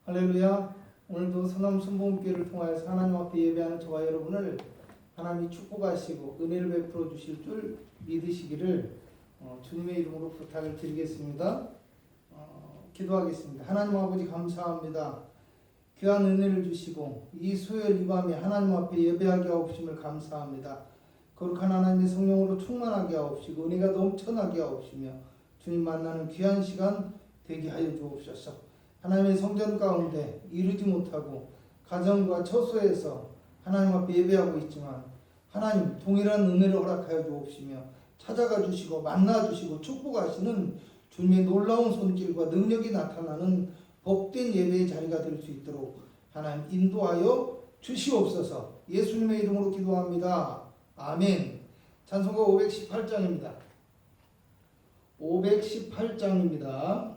할렐루야. 오늘도 소나무 순복음교회를 통하여서 하나님 앞에 예배하는 저와 여러분을 하나님이 축복하시고 은혜를 베풀어 주실 줄 믿으시기를 주님의 이름으로 부탁을 드리겠습니다. 기도하겠습니다. 하나님 아버지 감사합니다. 귀한 은혜를 주시고 이 수요일 이 밤에 하나님 앞에 예배하게 하옵심을 감사합니다. 거룩한 하나님의 성령으로 충만하게 하옵시고 은혜가 넘쳐나게 하옵시며 주님 만나는 귀한 시간 되게 하여 주옵소서. 하나님의 성전 가운데 이루지 못하고 가정과 처소에서 하나님 앞에 예배하고 있지만 하나님 동일한 은혜를 허락하여 주옵시며 찾아가 주시고 만나 주시고 축복하시는 주님의 놀라운 손길과 능력이 나타나는 복된 예배의 자리가 될 수 있도록 하나님 인도하여 주시옵소서. 예수님의 이름으로 기도합니다. 아멘. 찬송가 518장입니다. 518장입니다.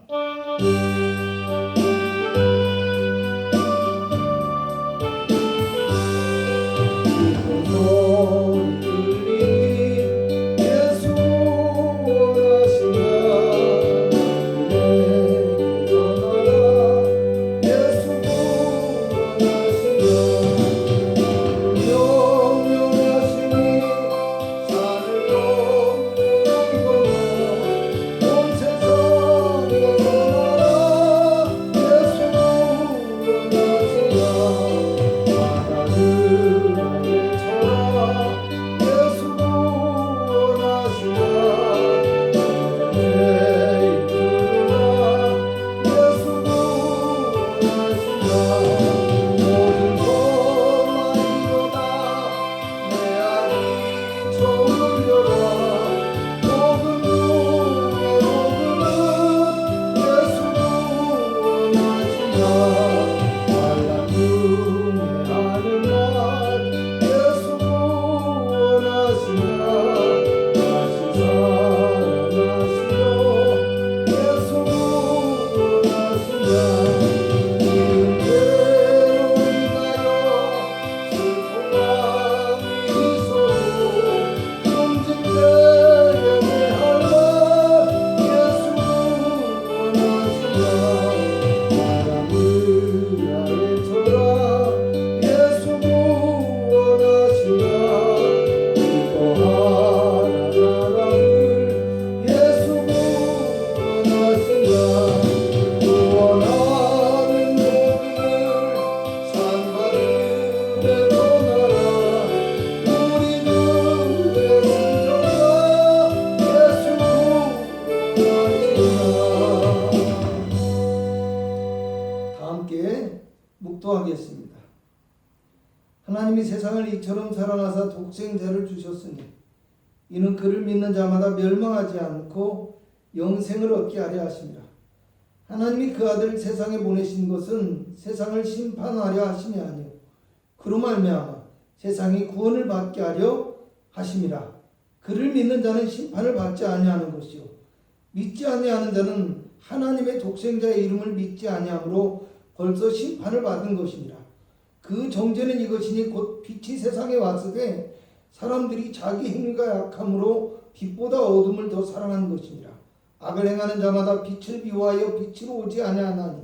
묵도하겠습니다. 하나님이 세상을 이처럼 사랑하사 독생자를 주셨으니 이는 그를 믿는 자마다 멸망하지 않고 영생을 얻게 하려 하심이라. 하나님이 그 아들을 세상에 보내신 것은 세상을 심판하려 하심이 아니요 그로 말미암아 세상이 구원을 받게 하려 하심이라. 그를 믿는 자는 심판을 받지 아니하는 것이요 믿지 아니하는 자는 하나님의 독생자의 이름을 믿지 아니하므로 벌써 심판을 받은 것이니라. 그 정죄는 이것이니 곧 빛이 세상에 왔으되 사람들이 자기 행위가 약함으로 빛보다 어둠을 더 사랑한 것이니라. 악을 행하는 자마다 빛을 미워하여 빛으로 오지 아니하나니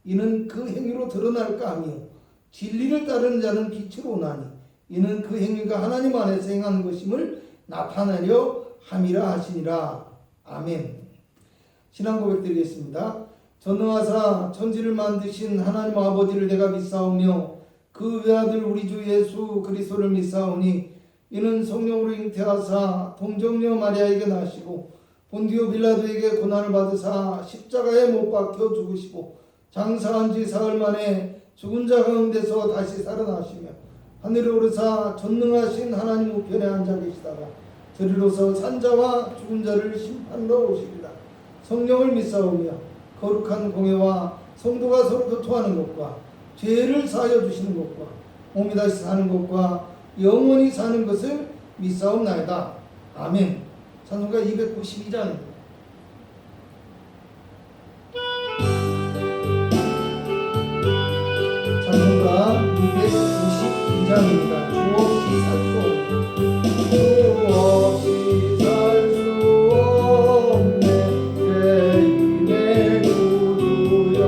이는 그 행위로 드러날까 하며 진리를 따르는 자는 빛으로 오나니 이는 그 행위가 하나님 안에서 행하는 것임을 나타내려 함이라 하시니라. 아멘. 신앙 고백 드리겠습니다. 전능하사 천지를 만드신 하나님 아버지를 내가 믿사오며 그 외아들 우리 주 예수 그리스도를 믿사오니 이는 성령으로 잉태하사 동정녀 마리아에게 나시고 본디오 빌라도에게 고난을 받으사 십자가에 못 박혀 죽으시고 장사한 지 사흘 만에 죽은 자 가운데서 다시 살아나시며 하늘에 오르사 전능하신 하나님 우편에 앉아 계시다가 저리로서 산자와 죽은 자를 심판하러 오시리라. 성령을 믿사오며 거룩한 공회와 성도가 서로 교통하는 것과 죄를 사하여 주시는 것과 몸이 다시 사는 것과 영원히 사는 것을 믿사옵나이다. 아멘. 찬송가 292장입니다. 찬송가 292장입니다. 주 없이 살 수 없네. 주 없이 살 수 없네. 내 구주여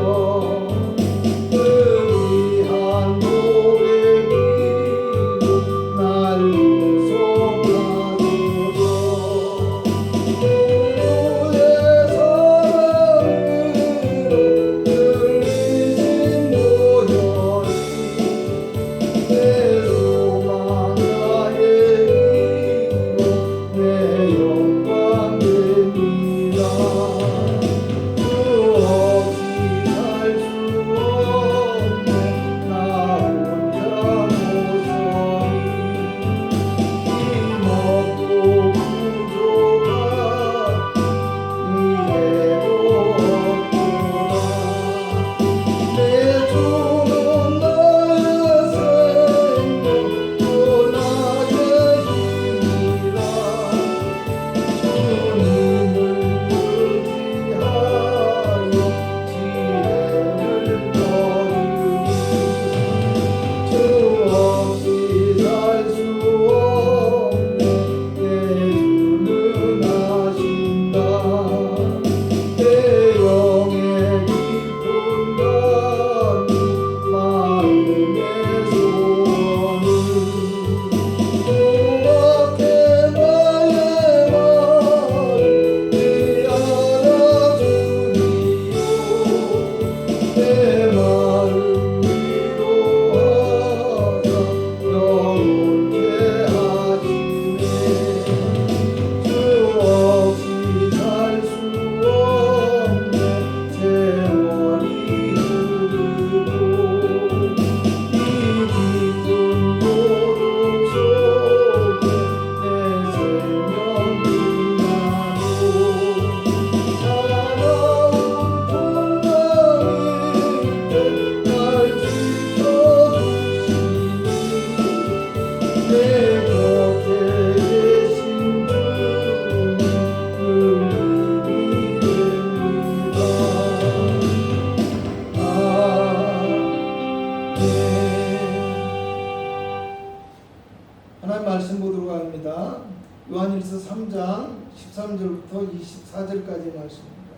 요한일서 3장 13절부터 24절까지 말씀입니다.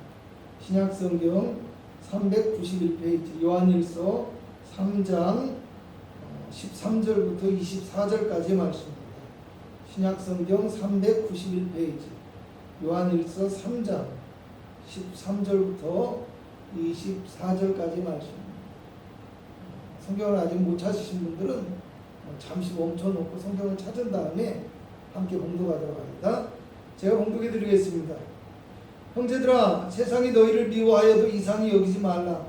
신약성경 391페이지 요한일서 3장 13절부터 24절까지 말씀입니다. 신약성경 391페이지 요한일서 3장 13절부터 24절까지 말씀입니다. 성경을 아직 못 찾으신 분들은 잠시 멈춰놓고 성경을 찾은 다음에 함께 봉독하도록 합니다. 제가 봉독해 드리겠습니다. 형제들아, 세상이 너희를 미워하여도 이상히 여기지 말라.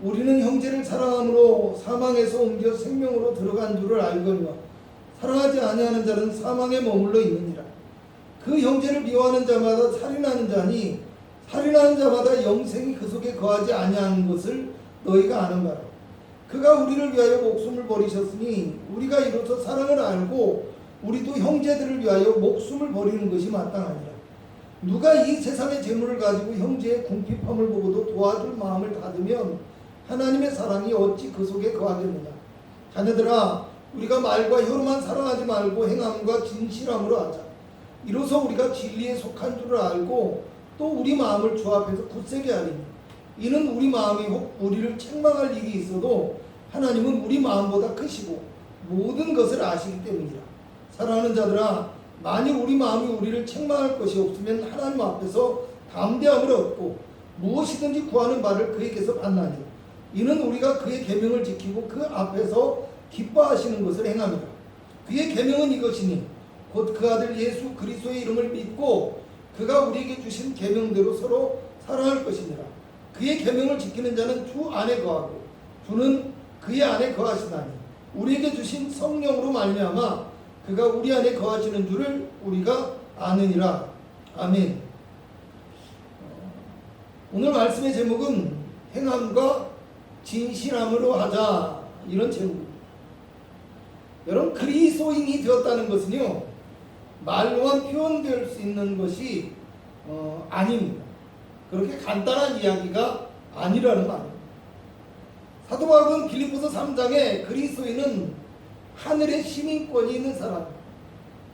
우리는 형제를 사랑함으로 사망에서 옮겨 생명으로 들어간 줄을 알거니와 사랑하지 아니하는 자는 사망에 머물러 있느니라. 그 형제를 미워하는 자마다 살인하는 자니 살인하는 자마다 영생이 그 속에 거하지 아니하는 것을 너희가 아는 바라. 그가 우리를 위하여 목숨을 버리셨으니 우리가 이로써 사랑을 알고 우리도 형제들을 위하여 목숨을 버리는 것이 마땅하니라. 누가 이 세상의 재물을 가지고 형제의 궁핍함을 보고도 도와줄 마음을 닫으면 하나님의 사랑이 어찌 그 속에 거하겠느냐. 자녀들아, 우리가 말과 혀로만 사랑하지 말고 행함과 진실함으로 하자. 이로써 우리가 진리에 속한 줄을 알고 또 우리 마음을 주 앞에서 굳세게 하리니 이는 우리 마음이 혹 우리를 책망할 일이 있어도 하나님은 우리 마음보다 크시고 모든 것을 아시기 때문이라. 사랑하는 자들아, 만일 우리 마음이 우리를 책망할 것이 없으면 하나님 앞에서 담대함을 얻고 무엇이든지 구하는 바를 그에게서 받나니 이는 우리가 그의 계명을 지키고 그 앞에서 기뻐하시는 것을 행함이라. 그의 계명은 이것이니 곧 그 아들 예수 그리스도의 이름을 믿고 그가 우리에게 주신 계명대로 서로 사랑할 것이니라. 그의 계명을 지키는 자는 주 안에 거하고 주는 그의 안에 거하시다니 우리에게 주신 성령으로 말미암아 그가 우리 안에 거하시는 줄을 우리가 아느니라. 아멘. 오늘 말씀의 제목은 행함과 진실함으로 하자, 이런 제목입니다. 여러분, 그리스도인이 되었다는 것은요 말로만 표현될 수 있는 것이 아닙니다. 그렇게 간단한 이야기가 아니라는 말입니다. 사도 바울은 빌립보서 3장에 그리스도인은 하늘의 시민권이 있는 사람,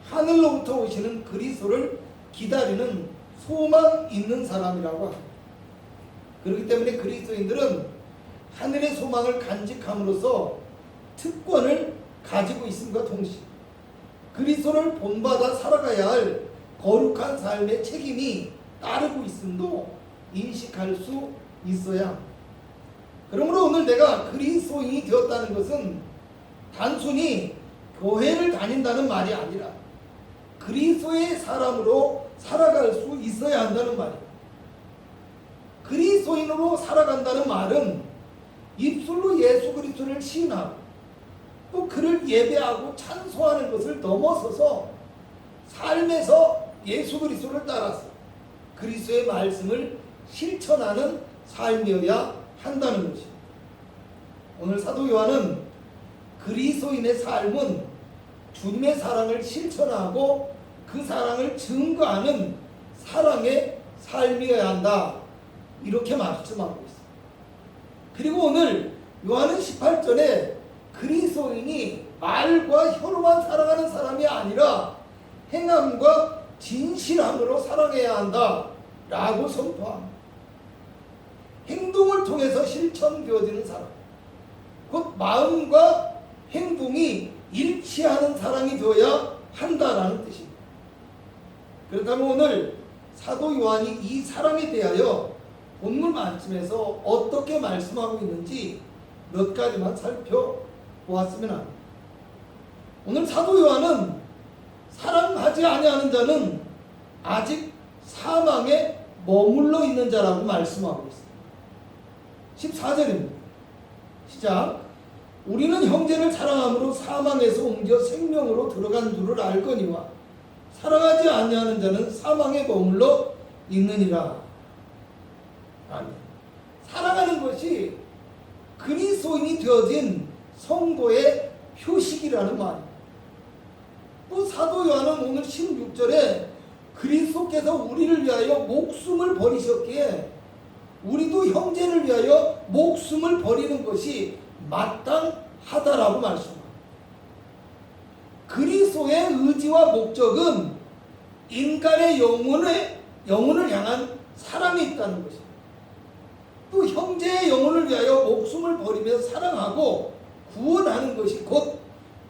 하늘로부터 오시는 그리스도를 기다리는 소망 있는 사람이라고 합니다. 그렇기 때문에 그리스도인들은 하늘의 소망을 간직함으로써 특권을 가지고 있음과 동시에 그리스도를 본받아 살아가야 할 거룩한 삶의 책임이 따르고 있음도 인식할 수 있어야 합니다. 그러므로 오늘 내가 그리스도인이 되었다는 것은 단순히 교회를 다닌다는 말이 아니라 그리스도의 사람으로 살아갈 수 있어야 한다는 말입니다. 그리스도인으로 살아간다는 말은 입술로 예수 그리스도를 시인하고 또 그를 예배하고 찬송하는 것을 넘어서서 삶에서 예수 그리스도를 따라서 그리스도의 말씀을 실천하는 삶이어야 한다는 것입니다. 오늘 사도 요한은 그리스도인의 삶은 주님의 사랑을 실천하고 그 사랑을 증거하는 사랑의 삶이어야 한다, 이렇게 말씀하고 있습니다. 그리고 오늘 요한은 18절에 그리스도인이 말과 혀로만 사랑하는 사람이 아니라 행함과 진실함으로 사랑해야 한다 라고 선포합니다. 행동을 통해서 실천되어지는 사랑, 곧 마음과 행동이 일치하는 사랑이 되어야 한다라는 뜻입니다. 그렇다면 오늘 사도 요한이 이 사랑에 대하여 본문 말씀에서 어떻게 말씀하고 있는지 몇 가지만 살펴보았으면 합니다. 오늘 사도 요한은 사랑하지 아니하는 자는 아직 사망에 머물러 있는 자라고 말씀하고 있습니다. 14절입니다. 시작. 우리는 형제를 사랑함으로 사망에서 옮겨 생명으로 들어간 줄을 알거니와 사랑하지 아니하는 자는 사망에 머물러 있느니라. 아멘. 사랑하는 것이 그리스도인이 되어진 성도의 표식이라는 말입니다. 또 사도 요한은 오늘 16절에 그리스도께서 우리를 위하여 목숨을 버리셨기에 우리도 형제를 위하여 목숨을 버리는 것이 마땅하다라고 말씀합니다. 그리스도의 의지와 목적은 인간의 영혼을 향한 사랑이 있다는 것입니다. 또 형제의 영혼을 위하여 목숨을 버리며 사랑하고 구원하는 것이 곧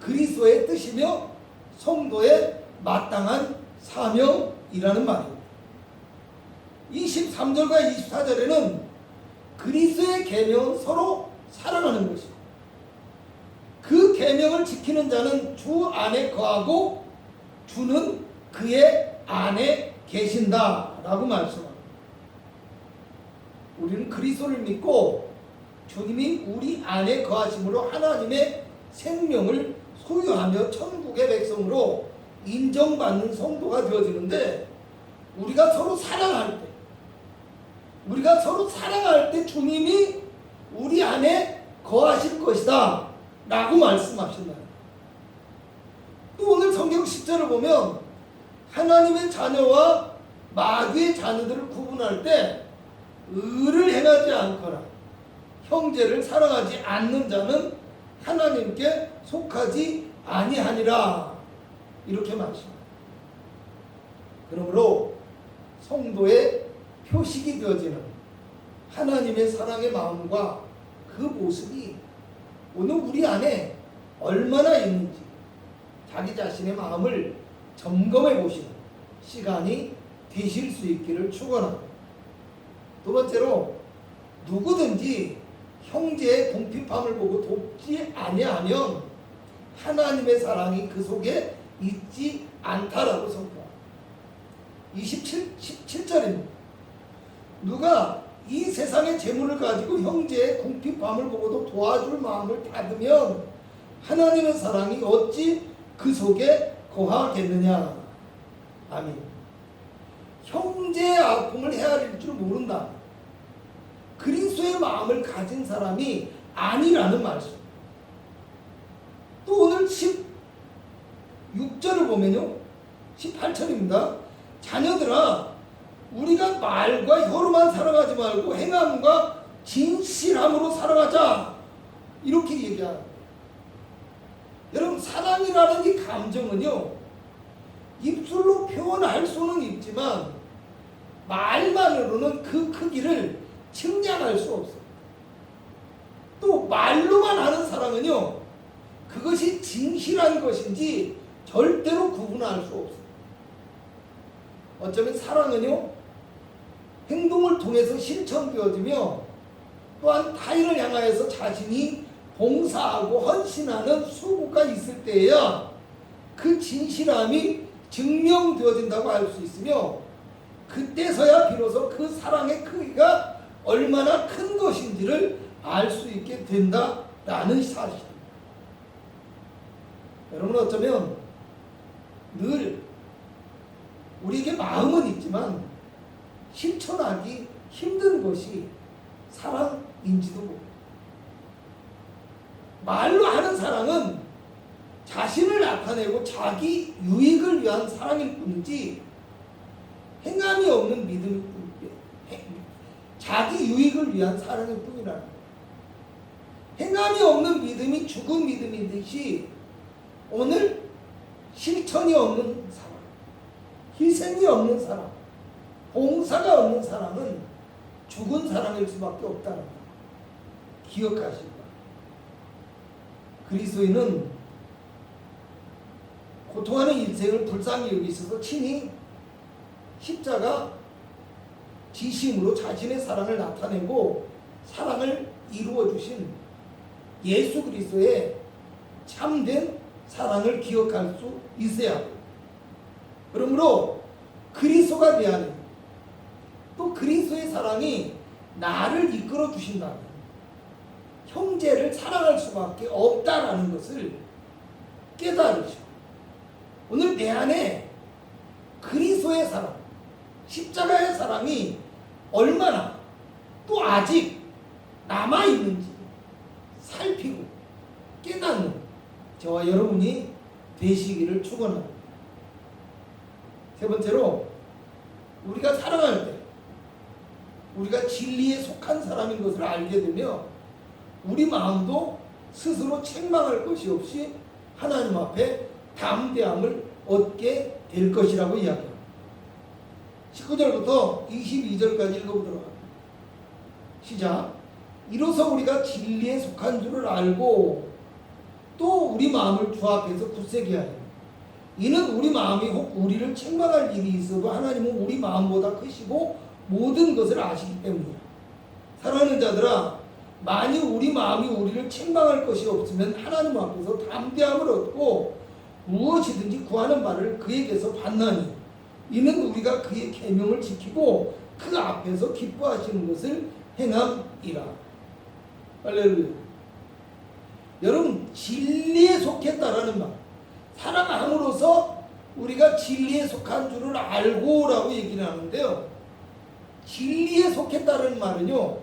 그리스도의 뜻이며 성도의 마땅한 사명이라는 말입니다. 23절과 24절에는 그리스도의 계명은 서로 사랑하는 것이고 그 계명을 지키는 자는 주 안에 거하고 주는 그의 안에 계신다라고 말씀합니다. 우리는 그리스도를 믿고 주님이 우리 안에 거하심으로 하나님의 생명을 소유하며 천국의 백성으로 인정받는 성도가 되어지는데 우리가 서로 사랑할 때 주님이 우리 안에 거하실 것이다 라고 말씀하신다. 또 오늘 성경 10절을 보면 하나님의 자녀와 마귀의 자녀들을 구분할 때 의를 행하지 않거나 형제를 사랑하지 않는 자는 하나님께 속하지 아니하니라 이렇게 말씀합니다. 그러므로 성도의 표식이 되어지는 하나님의 사랑의 마음과 그 모습이 오늘 우리 안에 얼마나 있는지 자기 자신의 마음을 점검해 보시는 시간이 되실 수 있기를 축원합니다. 두 번째로 누구든지 형제의 궁핍함을 보고 돕지 아니하면 하나님의 사랑이 그 속에 있지 않다라고 선포합니다. 17절입니다. 누가 이 세상의 재물을 가지고 형제의 궁핍함을 보고도 도와줄 마음을 닫으면 하나님의 사랑이 어찌 그 속에 거하겠느냐. 아멘. 형제의 아픔을 헤아릴 줄 모른다. 그리스도의 마음을 가진 사람이 아니라는 말씀. 또 오늘 16절을 보면요. 18절입니다. 자녀들아 우리가 말과 혀로만 사랑하지 말고 행함과 진실함으로 사랑하자. 이렇게 얘기합니다. 여러분 사랑이라는 이 감정은요. 입술로 표현할 수는 있지만 말만으로는 그 크기를 측량할 수 없어요. 또 말로만 하는 사랑은요. 그것이 진실한 것인지 절대로 구분할 수 없어요. 어쩌면 사랑은요. 행동을 통해서 실천되어지며 또한 타인을 향하여서 자신이 봉사하고 헌신하는 수고가 있을 때에야 그 진실함이 증명되어진다고 알 수 있으며 그때서야 비로소 그 사랑의 크기가 얼마나 큰 것인지를 알 수 있게 된다라는 사실입니다. 여러분 어쩌면 늘 우리에게 마음은 있지만 실천하기 힘든 것이 사랑인지도 모릅니다. 말로 하는 사랑은 자신을 나타내고 자기 유익을 위한 사랑일 뿐이지 행함이 없는 믿음일 뿐이에요. 자기 유익을 위한 사랑일 뿐이라는 거예요. 행함이 없는 믿음이 죽은 믿음이듯이 오늘 실천이 없는 사랑, 희생이 없는 사랑, 봉사가 없는 사랑은 죽은 사랑일 수밖에 없다는 거 기억하시기 바랍니다. 그리스도인은 고통하는 인생을 불쌍히 여기셔서 친히 십자가 지심으로 자신의 사랑을 나타내고 사랑을 이루어 주신 예수 그리스도의 참된 사랑을 기억할 수 있어야 합니다. 그러므로 그리스도가 대하는 또 그리스도의 사랑이 나를 이끌어 주신다면 형제를 사랑할 수밖에 없다라는 것을 깨달으시고 오늘 내 안에 그리스도의 사랑, 십자가의 사랑이 얼마나 또 아직 남아있는지 살피고 깨닫는 저와 여러분이 되시기를 축원합니다. 세 번째로 우리가 사랑할 때 우리가 진리에 속한 사람인 것을 알게 되며 우리 마음도 스스로 책망할 것이 없이 하나님 앞에 담대함을 얻게 될 것이라고 이야기합니다. 19절부터 22절까지 읽어보도록 합니다. 시작. 이로써 우리가 진리에 속한 줄을 알고 또 우리 마음을 주 앞에서 굳세게 하려. 이는 우리 마음이 혹 우리를 책망할 일이 있어도 하나님은 우리 마음보다 크시고 모든 것을 아시기 때문이라. 사랑하는 자들아, 만일 우리 마음이 우리를 책망할 것이 없으면 하나님 앞에서 담대함을 얻고 무엇이든지 구하는 바를 그에게서 받나니 이는 우리가 그의 계명을 지키고 그 앞에서 기뻐하시는 것을 행함이라. 할렐루야. 여러분, 진리에 속했다라는 말, 사랑함으로써 우리가 진리에 속한 줄을 알고라고 얘기를 하는데요, 진리에 속했다는 말은요,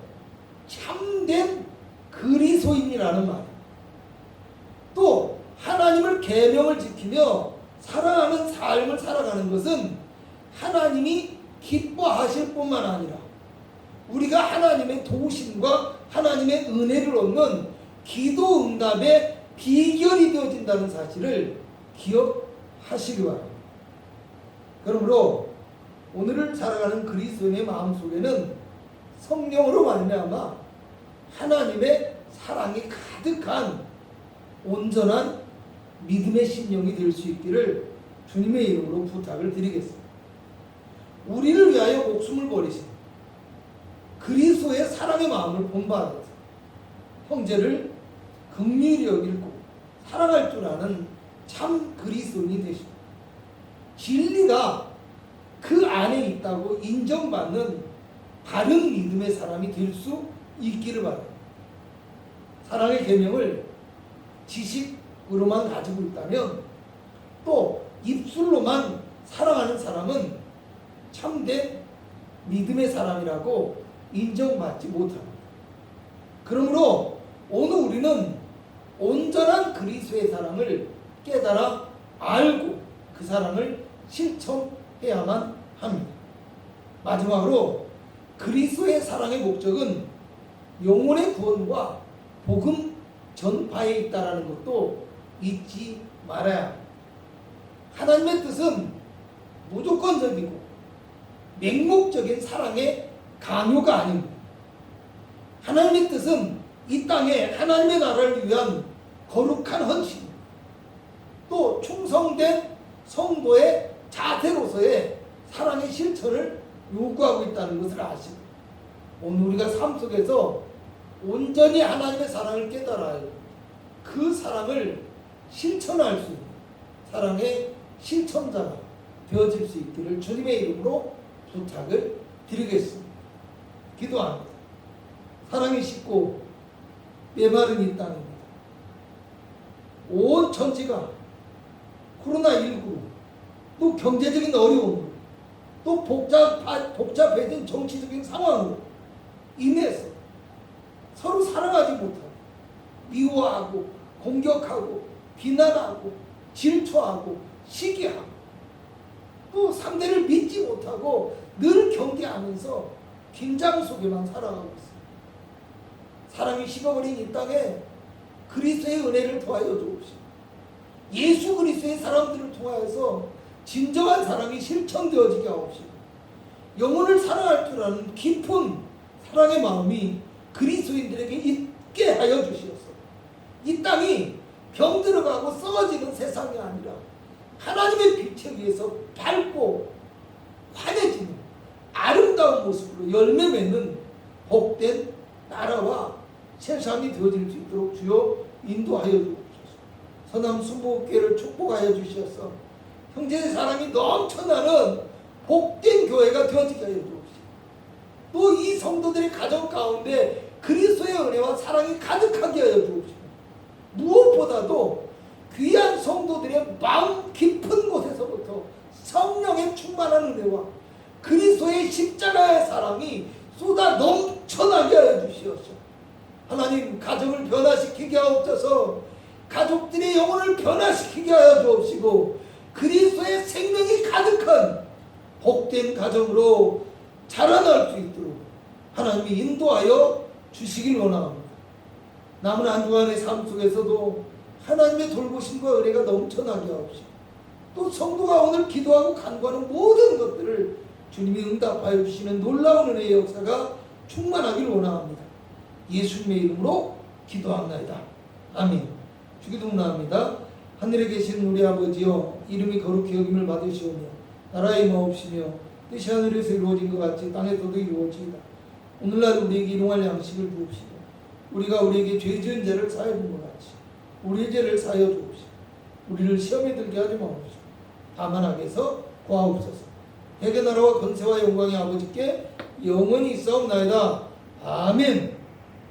참된 그리스도인이라는 말, 또 하나님을 계명을 지키며 사랑하는 삶을 살아가는 것은 하나님이 기뻐하실 뿐만 아니라 우리가 하나님의 도우심과 하나님의 은혜를 얻는 기도 응답의 비결이 되어진다는 사실을 기억하시기 바랍니다. 그러므로 오늘을 살아가는 그리스도인의 마음속에는 성령으로 말미암아 하나님의 사랑이 가득한 온전한 믿음의 심령이 될 수 있기를 주님의 이름으로 부탁을 드리겠습니다. 우리를 위하여 목숨을 버리신 그리스도의 사랑의 마음을 본받아서 형제를 긍휼히 여기고 사랑할 줄 아는 참 그리스도인이 되시고 진리가 그 안에 있다고 인정받는 바른 믿음의 사람이 될 수 있기를 바랍니다. 사랑의 계명을 지식으로만 가지고 있다면 또 입술로만 사랑하는 사람은 참된 믿음의 사람이라고 인정받지 못합니다. 그러므로 오늘 우리는 온전한 그리스도의 사랑을 깨달아 알고 그 사랑을 실천해야만 합니다. 마지막으로 그리스도의 사랑의 목적은 영혼의 구원과 복음 전파에 있다라는 것도 잊지 말아야 합니다. 하나님의 뜻은 무조건적이고 맹목적인 사랑의 강요가 아닙니다. 하나님의 뜻은 이 땅에 하나님의 나라를 위한 거룩한 헌신, 또 충성된 성도의 자세로서의 사랑의 실천을 요구하고 있다는 것을 아시고 오늘 우리가 삶 속에서 온전히 하나님의 사랑을 깨달아야 그 사랑을 실천할 수 있는 사랑의 실천자가 되어질 수 있기를 주님의 이름으로 부탁을 드리겠습니다. 기도합니다. 사랑이 싣고 메마른 이 땅입니다. 온 천지가 코로나19로 또 경제적인 어려움 또 복잡해진 정치적인 상황으로 인해서 서로 사랑하지 못하고 미워하고 공격하고 비난하고 질투하고 시기하고 또 상대를 믿지 못하고 늘 경계하면서 긴장 속에만 살아가고 있습니다. 사랑이 식어버린 이 땅에 그리스도의 은혜를 더하여 주옵시고 예수 그리스도의 사람들을 통하여서 진정한 사랑이 실천되어지게 하옵시고 영혼을 사랑할 줄 아는 깊은 사랑의 마음이 그리스도인들에게 있게 하여 주시옵소서. 이 땅이 병들어가고 썩어지는 세상이 아니라 하나님의 빛에 의해서 밝고 환해지는 아름다운 모습으로 열매 맺는 복된 나라와 세상이 되어질 수 있도록 주여 인도하여 주옵소서. 서남 순복음교회를 축복하여 주셔서 형제의 사랑이 넘쳐나는 복된 교회가 되어지게 하여 주옵소서. 또 이 성도들의 가정 가운데 그리스도의 은혜와 사랑이 가득하게 하여 주옵소서. 무엇보다도 귀한 성도들의 마음 깊은 곳에서부터 성령의 충만한 은혜와 그리스도의 십자가의 사랑이 쏟아 넘쳐나게 하여 주시옵소서. 하나님, 가정을 변화시키게 하옵소서. 가족들의 영혼을 변화시키게 하여 주옵시고 그리스도의 생명이 가득한 복된 가정으로 자라날 수 있도록 하나님이 인도하여 주시길 원합니다. 남은 한 주간의 삶 속에서도 하나님의 돌보심과 은혜가 넘쳐나게 하옵시고 또 성도가 오늘 기도하고 간구하는 모든 것들을 주님이 응답하여 주시는 놀라운 은혜의 역사가 충만하기를 원합니다. 예수님의 이름으로 기도합나이다. 아멘. 주기도문합니다. 하늘에 계신 우리 아버지여, 이름이 거룩히 여김을 받으시오며 나라의 마옵시며 뜻이 하늘에서 이루어진 것 같이 땅에서도 이루어지이다. 오늘날 우리에게 일용할 양식을 주옵시고 우리가 우리에게 죄 지은 자를 사하여 준 것 같이 우리의 죄를 사하여 주옵시고 우리를 시험에 들게 하지 마옵시고 다만 악에서 구하옵소서. 대개 나라와 권세와 영광의 아버지께 영원히 있사옵나이다. 아멘.